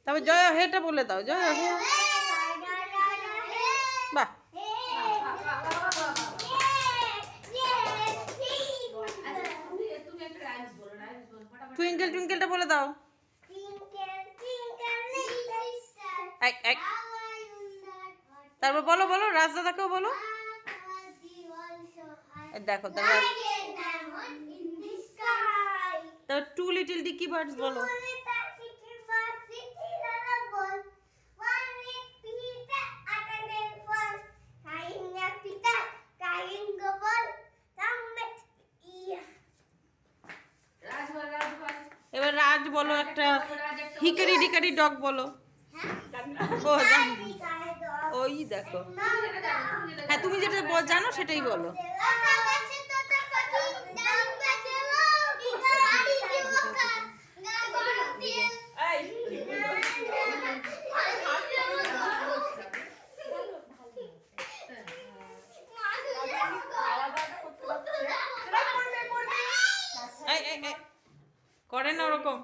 তারপর জয় হেটা বলে দাও, জয় হে। বাহ, টুইঙ্কেল টুইঙ্কেলটা বলে দাও। তারপর বলো বলো, রাজদাদাকেও বলো। দেখো তারপর টু লিটল ডিকি বার্ডস বলো। এবার রাজ বলো একটা, হিকারি ডিকারি ডগ বলো। ও ওই দেখো, হ্যাঁ তুমি যেটা জানো সেটাই বলো। করে না ওরকম।